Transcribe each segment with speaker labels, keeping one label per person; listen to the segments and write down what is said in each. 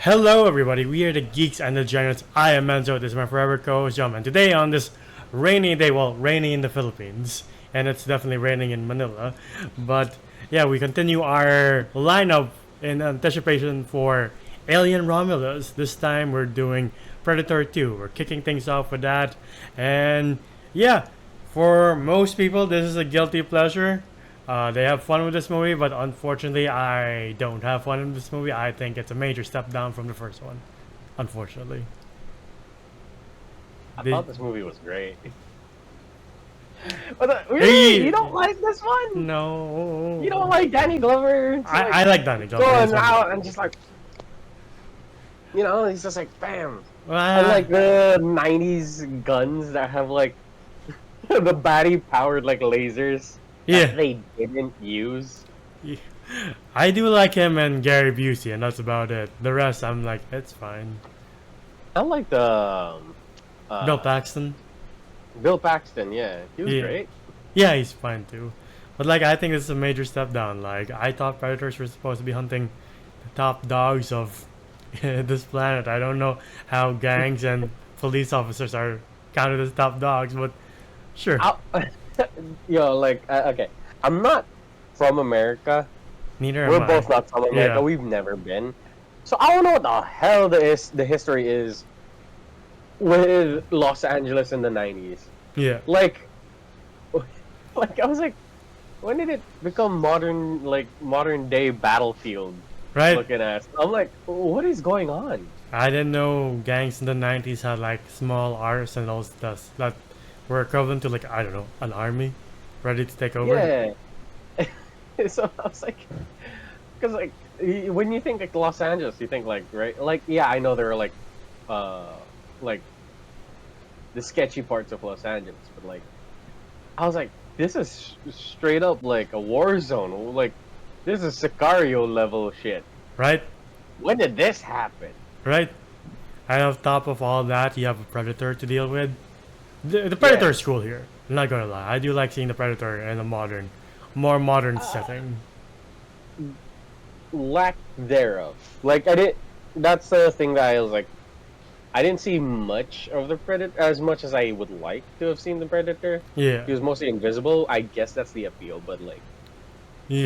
Speaker 1: Hello everybody, we are the Geeks and the Giants. I am Menzo, this is my forever co-host John, and today on this rainy day, well, rainy in the Philippines, and it's definitely raining in Manila, but yeah, we continue our lineup in anticipation for Alien Romulus. This time we're doing Predator 2, we're kicking things off with that, and yeah, for most people this is a guilty pleasure. They have fun with this movie, but unfortunately, I don't have fun in this movie. I think it's a major step down from the first one. Unfortunately.
Speaker 2: I
Speaker 1: Did,
Speaker 2: thought this movie was great. But really,
Speaker 1: hey,
Speaker 2: you don't like this one?
Speaker 1: no.
Speaker 2: You don't like Danny Glover? It's like
Speaker 1: I like Danny Glover.
Speaker 2: going out and just like, he's just like bam. And like
Speaker 1: Uh,
Speaker 2: the '90s guns that have like the battery powered like lasers
Speaker 1: yeah,
Speaker 2: that they didn't use.
Speaker 1: I do like him and Gary Busey, and that's about it. The rest, I'm like, it's fine.
Speaker 2: I like the
Speaker 1: Bill
Speaker 2: uh,
Speaker 1: Paxton,
Speaker 2: Bill Paxton. Yeah, he was
Speaker 1: yeah,
Speaker 2: great.
Speaker 1: yeah, he's fine too. But like, I think this is a major step down. Like, I thought predators were supposed to be hunting the top dogs of this planet. I don't know how gangs and police officers are counted as top dogs, but sure.
Speaker 2: I, okay, I'm not from America.
Speaker 1: Neither
Speaker 2: We're
Speaker 1: am I.
Speaker 2: both not from America.
Speaker 1: Yeah,
Speaker 2: We've never been. So I don't know what the hell the history is with Los Angeles in the '90s.
Speaker 1: yeah,
Speaker 2: Like, like I was like, when did it become modern day battlefield
Speaker 1: right.
Speaker 2: looking at? I'm like, what is going on?
Speaker 1: I didn't know gangs in the 90s had like small arsenals that were equivalent to like, I don't know, an army ready to take over.
Speaker 2: Yeah. So I was like, because like when you think like Los Angeles, you think like right, like yeah, I know there are uh, like the sketchy parts of Los Angeles, but like I was like, this is straight up like a war zone. Like this is Sicario level shit.
Speaker 1: Right?
Speaker 2: When did this happen?
Speaker 1: Right? And on top of all that, you have a predator to deal with. The
Speaker 2: Yeah,
Speaker 1: predator is cool here. I'm not gonna lie. I do like seeing the predator in a more modern setting.
Speaker 2: lack thereof. Like I did. That's the thing that I was like. I didn't see much of the Predator as much as I would like to have seen the Predator.
Speaker 1: Yeah.
Speaker 2: He was mostly invisible. I guess that's the appeal, but like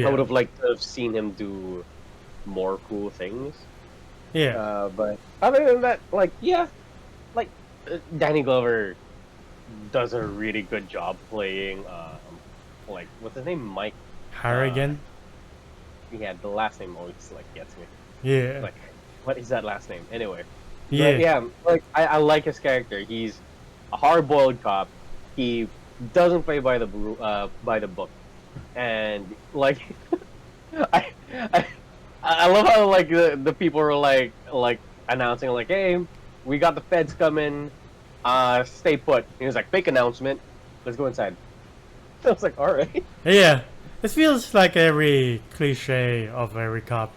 Speaker 2: I would
Speaker 1: Yeah.
Speaker 2: have liked to have seen him do more cool things.
Speaker 1: Yeah.
Speaker 2: But other than that, like yeah, like Danny Glover does a really good job playing. Like what's his name, Mike. Uh,
Speaker 1: Harrigan.
Speaker 2: yeah, the last name always like gets me.
Speaker 1: Yeah.
Speaker 2: Like, what is that last name anyway? But
Speaker 1: Yeah.
Speaker 2: yeah, like I like his character. He's a hard-boiled cop. He doesn't play by the book, and like I, I I love how like the people were like announcing like, hey, we got the feds coming. Stay put. He was like, fake announcement. Let's go inside. I was like, all right.
Speaker 1: Yeah. It feels like every cliche of every cop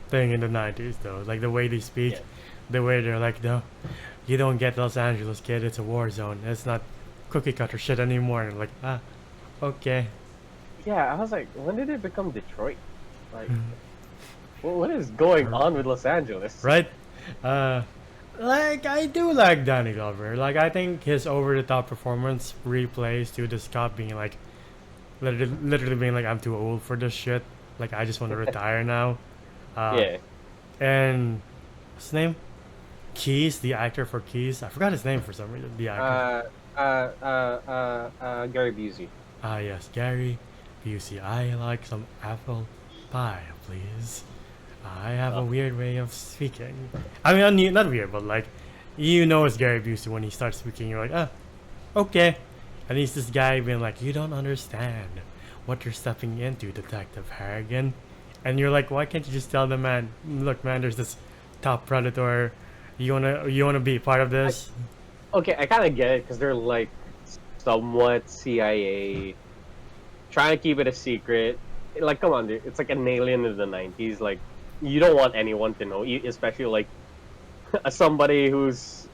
Speaker 1: thing in the 90s, though. Like the way they speak,
Speaker 2: Yeah,
Speaker 1: the way they're like, no, you don't get Los Angeles, kid. It's a war zone. It's not cookie cutter shit anymore. And I'm like, ah, okay.
Speaker 2: yeah. I was like, when did it become Detroit? Like, what is going on with Los Angeles?
Speaker 1: Right? Uh, like, I do like Danny Glover. Like, I think his over the top performance replays to this cop being like, literally being like, I'm too old for this shit. Like, I just want to retire now. Uh,
Speaker 2: Yeah.
Speaker 1: and what's his name? Keys, the actor for Keys. I forgot his name for some reason. The actor.
Speaker 2: Gary Busey.
Speaker 1: Ah, yes, Gary Busey. I like some apple pie, please. I have a
Speaker 2: Oh,
Speaker 1: weird way of speaking. I mean, not weird, but like, you know it's Gary Busey when he starts speaking. You're like, ah, okay. And he's this guy being like, you don't understand what you're stepping into, Detective Harrigan. And you're like, why can't you just tell the man, look, man, there's this top predator. You wanna be part of
Speaker 2: I,
Speaker 1: this?
Speaker 2: okay, I kind of get it because they're like somewhat CIA, trying to keep it a secret. Like, come on, dude. It's like an alien in the '90s. Like, you don't want anyone to know, especially like somebody who's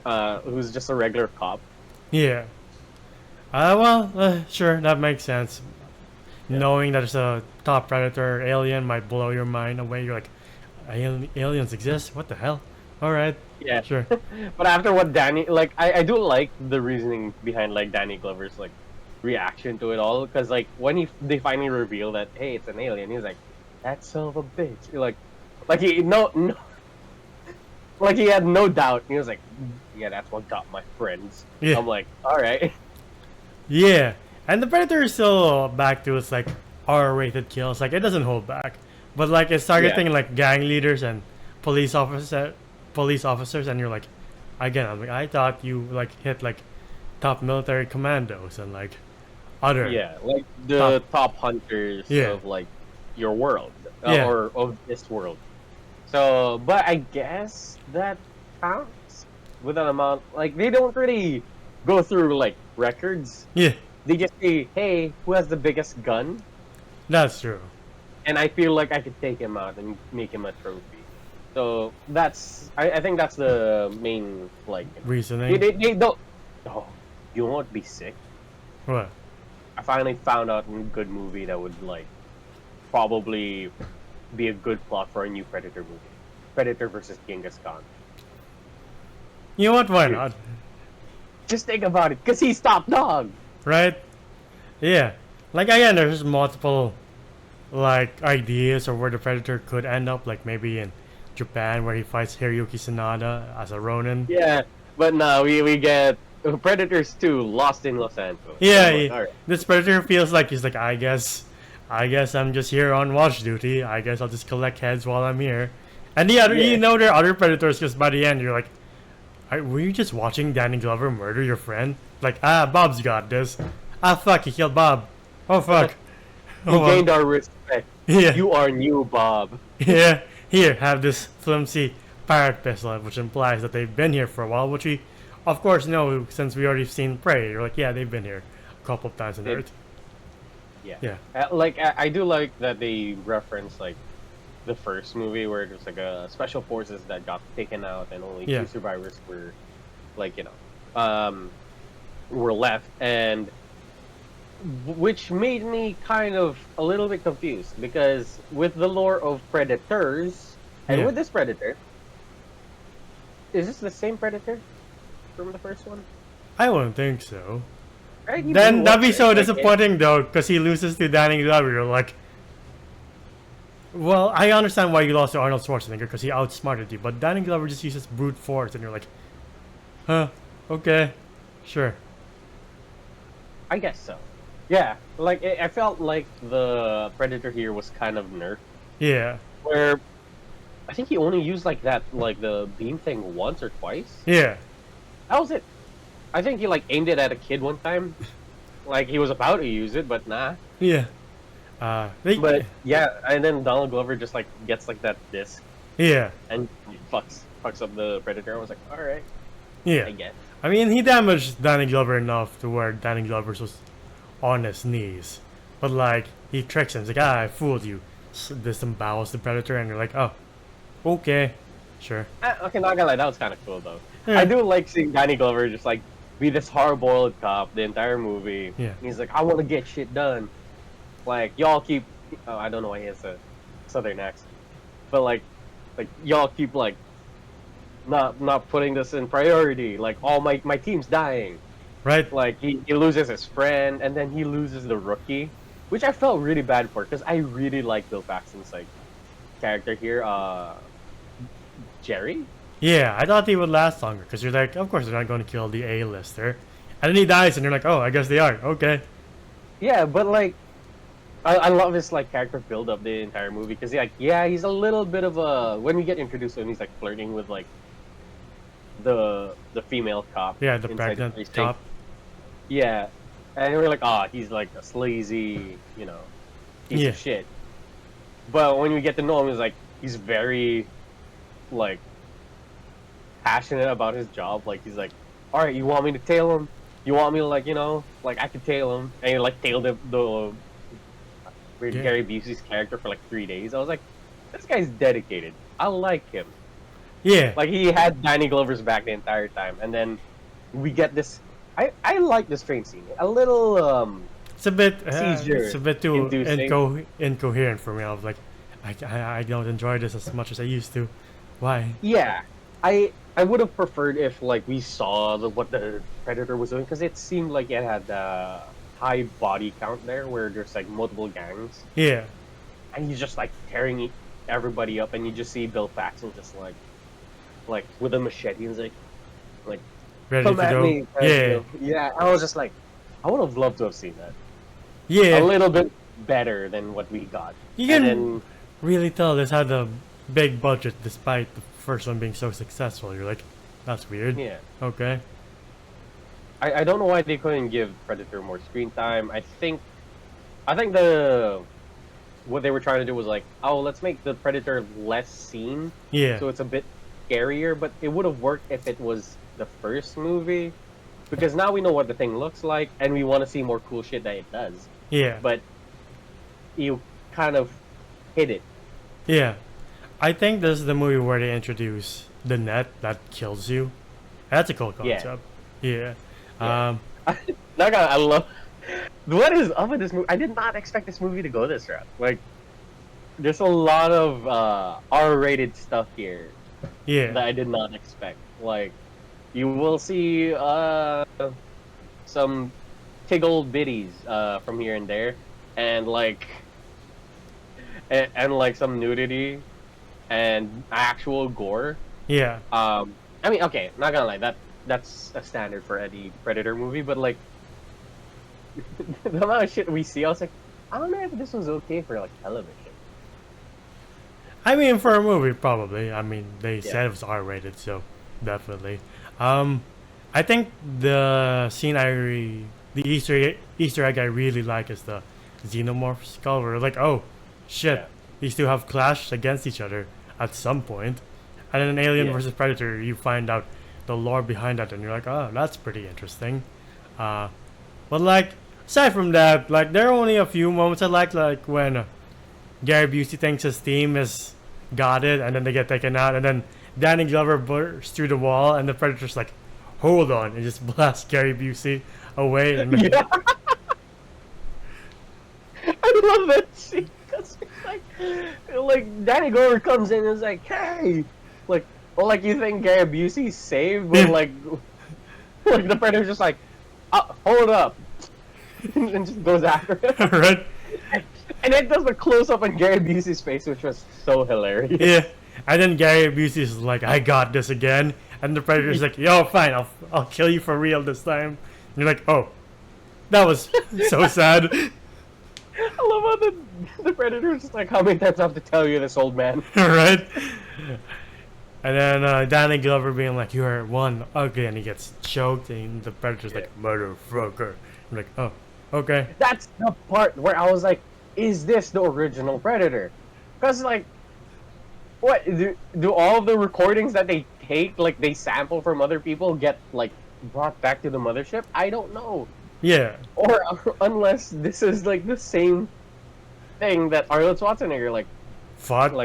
Speaker 2: just a regular cop.
Speaker 1: Yeah. Sure, that makes sense.
Speaker 2: Yeah.
Speaker 1: Knowing that it's a top predator alien might blow your mind away. You're like, Aliens exist? What the hell? All right,
Speaker 2: Yeah.
Speaker 1: sure.
Speaker 2: But after what Danny, like, I do like the reasoning behind like Danny Glover's like reaction to it all, because like when they finally reveal that hey it's an alien, he's like that son of a bitch, like he no like he had no doubt. He was like, yeah, that's what got my friends.
Speaker 1: Yeah.
Speaker 2: I'm like, all right.
Speaker 1: Yeah, and the Predator is still back to its like R-rated kills. Like it doesn't hold back, but like it's targeting like gang leaders and police officer, police officers, and you're like, again, I'm like, I thought you like hit like top military commandos and like other
Speaker 2: Yeah, like the top hunters of like your world or of this world. So, but I guess that counts with an amount. Like they don't really go through like records.
Speaker 1: Yeah,
Speaker 2: They just say, "Hey, who has the biggest gun?"
Speaker 1: that's true.
Speaker 2: And I feel like I could take him out and make him a trophy. So I think that's the main like
Speaker 1: Reasoning.
Speaker 2: They don't. Oh, you won't be sick.
Speaker 1: What?
Speaker 2: I finally found out a good movie that would like probably be a good plot for a new Predator movie. Predator versus Genghis Khan.
Speaker 1: You know what? Why not?
Speaker 2: Just think about it, cause he's top dog.
Speaker 1: Right? Yeah. Like again, there's multiple like ideas of where the Predator could end up. Like maybe in Japan where he fights Hiroyuki Sanada as a Ronin.
Speaker 2: Yeah, but no, we get Predators 2 Lost in Los Angeles.
Speaker 1: Yeah,
Speaker 2: Like, all right.
Speaker 1: this Predator feels like he's like, I guess I'm just here on watch duty. I guess I'll just collect heads while I'm here. And the other, you know, there are other Predators because by the end you're like, were you just watching Danny Glover murder your friend? Like, Bob's got this. Fuck, he killed Bob. Oh fuck.
Speaker 2: You gained our respect.
Speaker 1: Yeah.
Speaker 2: You are new, Bob.
Speaker 1: Yeah. Here, have this flimsy pirate pistol, which implies that they've been here for a while, which we, of course, know since we already seen Prey. You're like, yeah, they've been here a couple of times on Earth.
Speaker 2: Yeah.
Speaker 1: Yeah.
Speaker 2: Like I do like that they reference like the first movie where there's like a special forces that got taken out and only 2 survivors were like were left, and which made me kind of a little bit confused because with the lore of Predators and with this Predator, is this the same Predator from the first one?
Speaker 1: I wouldn't think so.
Speaker 2: Right?
Speaker 1: Then that'd be so disappointing though, because he loses to Danny Glover. You're like, well, I understand why you lost to Arnold Schwarzenegger because he outsmarted you, but Danny Glover just uses brute force, and you're like, huh, okay, sure.
Speaker 2: I guess so. Yeah, like I felt like the Predator here was kind of nerfed.
Speaker 1: Yeah.
Speaker 2: Where I think he only used like that, like the beam thing once or twice.
Speaker 1: Yeah.
Speaker 2: That was it. I think he like aimed it at a kid one time. Like he was about to use it, but nah.
Speaker 1: Yeah.
Speaker 2: But yeah, and then Donald Glover just like gets like that disc.
Speaker 1: Yeah.
Speaker 2: And fucks up the Predator. I was like, all right.
Speaker 1: Yeah.
Speaker 2: I guess.
Speaker 1: I mean, he damaged Danny Glover enough to where Danny Glover was on his knees, but like he tricks him. He's like, I fooled you. Disembowels the Predator, and you're like, oh, okay, sure.
Speaker 2: Okay, not gonna lie, that was kind of cool though.
Speaker 1: Yeah.
Speaker 2: I do like seeing Danny Glover just like be this hard-boiled cop the entire movie.
Speaker 1: Yeah.
Speaker 2: He's like, I want to get shit done. Like y'all keep, oh, I don't know why he has a southern accent, but like y'all keep like not putting this in priority. Like all my team's dying.
Speaker 1: Right.
Speaker 2: Like he loses his friend, and then he loses the rookie, which I felt really bad for because I really like Bill Paxton's like character here, Jerry.
Speaker 1: Yeah, I thought he would last longer because you're like, of course they're not going to kill the A-lister, and then he dies, and you're like, oh, I guess they are. Okay.
Speaker 2: Yeah, but like, I love his like character build up the entire movie because he's a little bit of a when we get introduced to him, he's like flirting with like the female cop.
Speaker 1: Yeah, the pregnant cop.
Speaker 2: Yeah, and we're like, he's like a sleazy, piece of shit. But when we get to know him, he's very, like, passionate about his job. Like, he's like, all right, you want me to tail him? You want me to, like, like, I could tail him. And he, like, tailed the Gary Busey's character for, like, 3 days. I was like, this guy's dedicated. I like him.
Speaker 1: Yeah.
Speaker 2: Like, he had Danny Glover's back the entire time. And then we get this... I like this train scene. A little,
Speaker 1: it's a bit too incoherent for me. I was like, I don't enjoy this as much as I used to. Why?
Speaker 2: Yeah, I would have preferred if like we saw what the Predator was doing because it seemed like it had high body count there where there's like multiple gangs
Speaker 1: Yeah.
Speaker 2: and he's just like tearing everybody up and you just see Bill Paxton just like with a machete and he's like
Speaker 1: Ready
Speaker 2: come
Speaker 1: to
Speaker 2: at
Speaker 1: go.
Speaker 2: me.
Speaker 1: Yeah.
Speaker 2: Yeah. I was just like, I would have loved to have seen that
Speaker 1: Yeah.
Speaker 2: a little bit better than what we got.
Speaker 1: You
Speaker 2: And
Speaker 1: can
Speaker 2: then
Speaker 1: really tell this had a big budget despite the first one being so successful. You're like, that's weird.
Speaker 2: yeah.
Speaker 1: Okay.
Speaker 2: I don't know why they couldn't give Predator more screen time. I think the what they were trying to do was like, oh, let's make the Predator less seen,
Speaker 1: Yeah.
Speaker 2: so it's a bit scarier. But it would have worked if it was the first movie, because now we know what the thing looks like, and we want to see more cool shit that it does.
Speaker 1: Yeah.
Speaker 2: But you kind of hit it.
Speaker 1: Yeah. I think this is the movie where they introduce the net that kills you. That's a cool
Speaker 2: Yeah.
Speaker 1: concept. Yeah.
Speaker 2: Yeah. I love what is up with this movie. I did not expect this movie to go this route. Like, there's a lot of R-rated stuff here
Speaker 1: Yeah.
Speaker 2: that I did not expect. Like, you will see some tiggle bitties from here and there, and like, and like some nudity and actual gore.
Speaker 1: Yeah.
Speaker 2: I mean, okay, not gonna lie, that's a standard for any Predator movie, but like the amount of shit we see, I was like, I don't know if this was okay for like television.
Speaker 1: I mean, for a movie, probably. I mean, they
Speaker 2: Yeah.
Speaker 1: said it was R-rated, so definitely. I think the Easter egg I really like is the xenomorph skull. Where like, oh, shit,
Speaker 2: Yeah.
Speaker 1: these two have clashed against each other at some point, and in Alien
Speaker 2: Yeah.
Speaker 1: versus Predator, you find out the lore behind that, and you're like, oh, that's pretty interesting. But like, aside from that, like, there are only a few moments I like when Gary Busey thinks his team has got it, and then they get taken out, and then Danny Glover bursts through the wall, and the Predator's like, hold on, and just blasts Gary Busey away. And
Speaker 2: Yeah. I love that scene. 'Cause it's like Danny Glover comes in and is like, hey, like, well, like you think Gary Busey's saved, but like the Predator's just like, hold up, and just goes after him.
Speaker 1: right?
Speaker 2: And it does a close up on Gary Busey's face, which was so hilarious.
Speaker 1: Yeah. And then Gary Busey's like, I got this again. And the Predator's like, yo, fine, I'll kill you for real this time. And you're like, oh, that was so sad.
Speaker 2: I love how the Predator's just like, how many times I have to tell you this, old man?
Speaker 1: right? And then Danny Glover being like, you're one ugly, and he gets choked, and the Predator's like, motherfucker. I'm like, oh, okay.
Speaker 2: That's the part where I was like, is this the original Predator? Because, like, what, do all of the recordings that they take, like, they sample from other people, get, like, brought back to the mothership? I don't know.
Speaker 1: Yeah.
Speaker 2: Or unless this is, like, the same thing that Arnold Schwarzenegger, like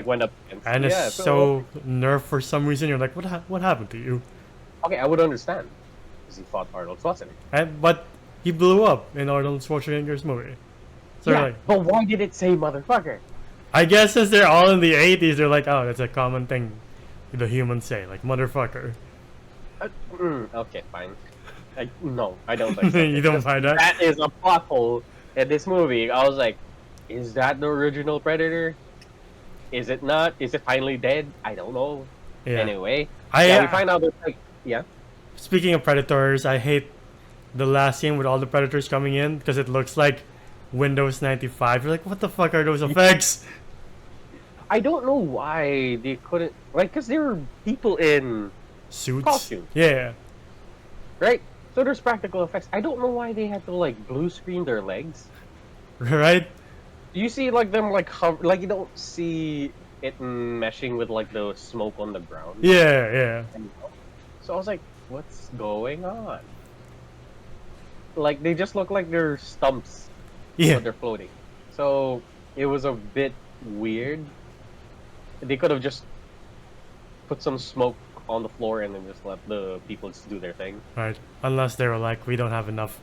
Speaker 2: went up against.
Speaker 1: And
Speaker 2: Yeah,
Speaker 1: it's so nerfed for some reason. You're like, what happened to you?
Speaker 2: Okay, I would understand. Because he fought Arnold Schwarzenegger.
Speaker 1: But he blew up in Arnold Schwarzenegger's movie. So
Speaker 2: Yeah,
Speaker 1: like,
Speaker 2: but why did it say motherfucker?
Speaker 1: I guess since they're all in the 80s, they're like, oh, that's a common thing the humans say, like motherfucker.
Speaker 2: Okay, fine. No, I don't think so.
Speaker 1: You don't find that?
Speaker 2: That is a plot hole in this movie. I was like, is that the original Predator? Is it not? Is it finally dead? I don't know.
Speaker 1: Yeah.
Speaker 2: Anyway,
Speaker 1: I
Speaker 2: we find out that, like, yeah.
Speaker 1: Speaking of predators, I hate the last scene with all the predators coming in because it looks like Windows 95. You're like, what the fuck are those effects?
Speaker 2: I don't know why they couldn't, like, because there were people in
Speaker 1: Suits.
Speaker 2: costumes,
Speaker 1: Yeah.
Speaker 2: right? So there's practical effects. I don't know why they had to, like, blue screen their legs.
Speaker 1: Right?
Speaker 2: You see, like, them, like, hover, like, you don't see it meshing with, like, the smoke on the ground.
Speaker 1: Yeah, yeah.
Speaker 2: So I was like, what's going on? Like, they just look like they're stumps,
Speaker 1: Yeah.
Speaker 2: but they're floating. So it was a bit weird. They could have just put some smoke on the floor and then just let the people just do their thing.
Speaker 1: Right. Unless they were like, we don't have enough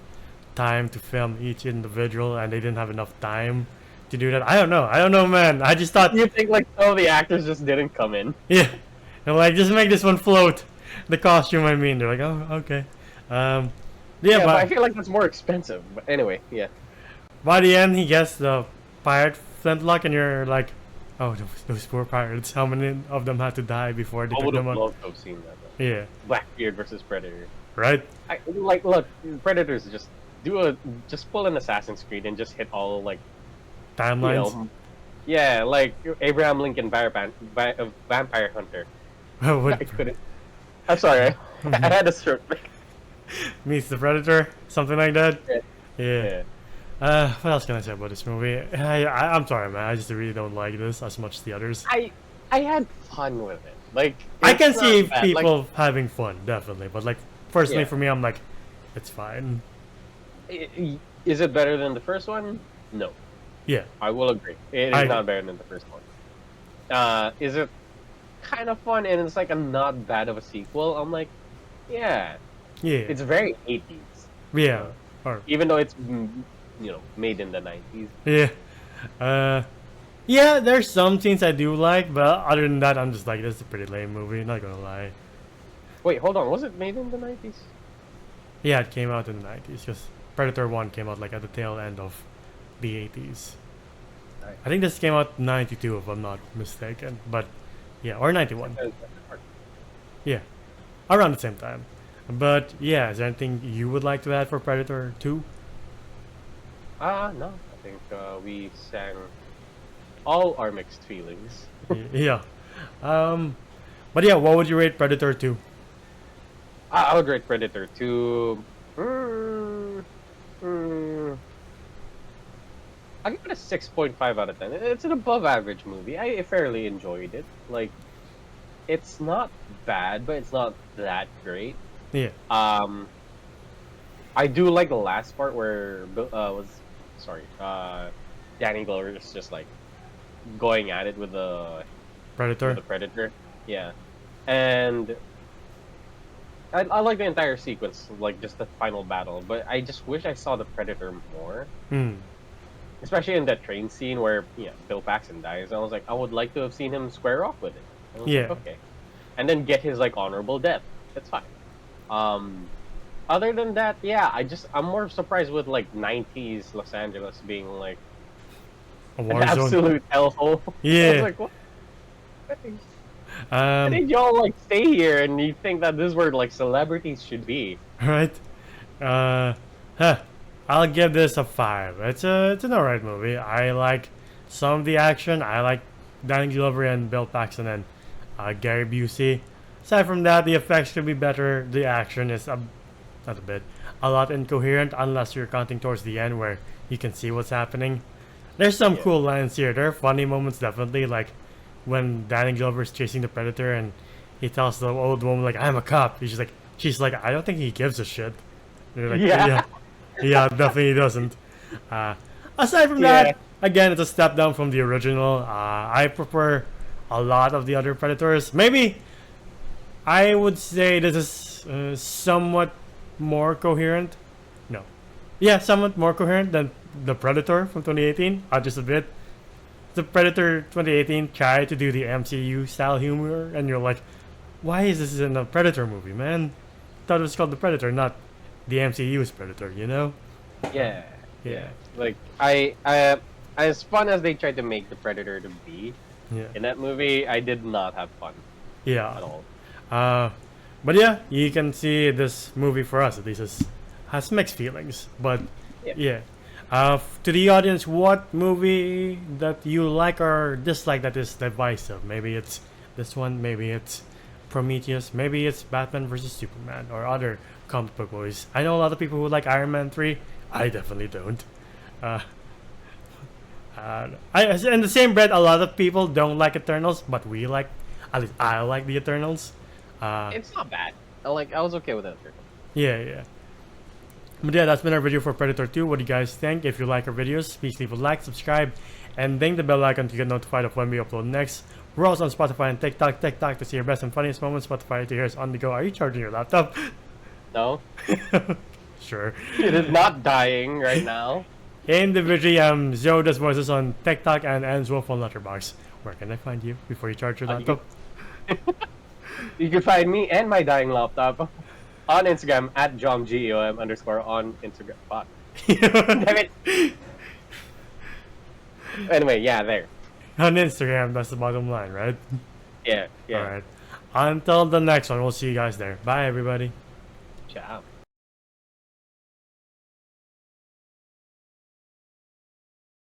Speaker 1: time to film each individual, and they didn't have enough time to do that. I don't know, man. I just thought,
Speaker 2: You think like some of the actors just didn't come in?
Speaker 1: yeah, and like just make this one float. The costume, I mean, they're like, oh, okay. Yeah,
Speaker 2: Yeah, but I
Speaker 1: but
Speaker 2: feel like that's more expensive. But anyway, yeah.
Speaker 1: by the end, he gets the pirate flintlock, and you're like, oh, those poor pirates. How many of them had to die before they
Speaker 2: I
Speaker 1: took
Speaker 2: would
Speaker 1: them
Speaker 2: have
Speaker 1: out?
Speaker 2: loved to have seen that. Though.
Speaker 1: Yeah,
Speaker 2: Blackbeard versus Predator.
Speaker 1: right.
Speaker 2: I like look, Predators just pull an Assassin's Creed and just hit all like
Speaker 1: Timelines.
Speaker 2: yeah, like Abraham Lincoln Vampire Hunter. I
Speaker 1: What
Speaker 2: couldn't. I'm sorry, I had a stroke.
Speaker 1: meets the Predator? Something like that.
Speaker 2: Yeah.
Speaker 1: Yeah.
Speaker 2: Yeah.
Speaker 1: What else can I say about this movie? I'm sorry, man. I just really don't like this as much as the others.
Speaker 2: I had fun with it. Like
Speaker 1: I can
Speaker 2: it's
Speaker 1: see
Speaker 2: not bad.
Speaker 1: people
Speaker 2: Like,
Speaker 1: having fun, definitely. But like, personally,
Speaker 2: Yeah.
Speaker 1: for me, I'm like, it's fine.
Speaker 2: is it better than the first one? No,
Speaker 1: Yeah.
Speaker 2: I will agree. It is not better than the first one. Is it kind of fun and it's like a not bad of a sequel? I'm like, yeah,
Speaker 1: Yeah.
Speaker 2: it's very 80s.
Speaker 1: Yeah. Or
Speaker 2: Even though it's made in the 90s.
Speaker 1: yeah. Yeah. There's some scenes I do like, but other than that, I'm just like, this is a pretty lame movie. Not gonna lie.
Speaker 2: Wait, hold on. Was it made in the 90s?
Speaker 1: Yeah, it came out in the 90s because Predator 1 came out like at the tail end of the 80s.
Speaker 2: Right.
Speaker 1: I think this came out 92 if I'm not mistaken. But yeah, or 91. Yeah. Around the same time. But yeah, is there anything you would like to add for Predator 2?
Speaker 2: No. I think we sang all our mixed feelings.
Speaker 1: Yeah. But yeah, what would you rate Predator 2?
Speaker 2: I would rate Predator 2. I'll give it a 6.5 out of 10. It's an above average movie. I fairly enjoyed it. Like, it's not bad, but it's not that great.
Speaker 1: Yeah.
Speaker 2: I do like the last part where Danny Glover is just like going at it with the
Speaker 1: Predator?
Speaker 2: Predator. Yeah, and I like the entire sequence, like just the final battle. But I just wish I saw the Predator more,
Speaker 1: Hmm.
Speaker 2: especially in that train scene where Bill Paxton dies. I was like, I would like to have seen him square off with it. I was
Speaker 1: Yeah.
Speaker 2: like, okay, and then get his like honorable death. That's fine. Other than that, yeah, I'm more surprised with like 90s Los Angeles being like
Speaker 1: A
Speaker 2: an
Speaker 1: war zone.
Speaker 2: absolute hellhole. I
Speaker 1: Yeah.
Speaker 2: was like, what? Why did y'all like stay here and you think that this is where like celebrities should be?
Speaker 1: Right? I'll give this a 5. It's an alright movie. I like some of the action. I like Danny Glover and Bill Paxton and Gary Busey. Aside from that, the effects could be better. The action is a lot incoherent unless you're counting towards the end where you can see what's happening. There's some cool lines here. There are funny moments definitely, like when Danny Glover's chasing the Predator and he tells the old woman like, "I'm a cop." She's like, "I don't think he gives a shit." And you're like,
Speaker 2: Yeah.
Speaker 1: yeah, definitely doesn't. Aside from that, again, it's a step down from the original. I prefer a lot of the other Predators. Maybe I would say this is somewhat more coherent. No. Yeah, somewhat more coherent than the Predator from 2018. Just a bit. The Predator 2018 tried to do the MCU style humor, and you're like, why is this in a Predator movie, man? Thought it was called the Predator, not the MCU's Predator, you know?
Speaker 2: Yeah.
Speaker 1: Yeah.
Speaker 2: Like as fun as they tried to make the Predator to be
Speaker 1: Yeah.
Speaker 2: in that movie, I did not have fun
Speaker 1: Yeah.
Speaker 2: at all.
Speaker 1: But yeah, you can see this movie for us at least has mixed feelings. But yeah. To the audience, what movie that you like or dislike that is divisive? Maybe it's this one, maybe it's Prometheus, maybe it's Batman versus Superman or other comic book movies. I know a lot of people who like Iron Man 3. I definitely don't. In the same breath, a lot of people don't like Eternals, but we like, at least I like the Eternals.
Speaker 2: It's not bad. I was okay with it.
Speaker 1: Yeah. But yeah, that's been our video for Predator 2. What do you guys think? If you like our videos, please leave a like, subscribe, and ding the bell icon to get notified of when we upload next. We're also on Spotify and TikTok to see your best and funniest moments. Spotify to hear us on the go. Are you charging your laptop?
Speaker 2: No,
Speaker 1: Sure.
Speaker 2: it is not dying right now.
Speaker 1: Individually, Zoda's voices on TikTok and Answolf on Letterboxd. Where can I find you before you charge your laptop?
Speaker 2: You can find me and my dying laptop on Instagram at JomGeom _ on Instagram. Fuck. Damn it. Anyway, yeah, there.
Speaker 1: On Instagram, that's the bottom line, right?
Speaker 2: Yeah, yeah.
Speaker 1: Alright. Until the next one, we'll see you guys there. Bye, everybody.
Speaker 2: Ciao.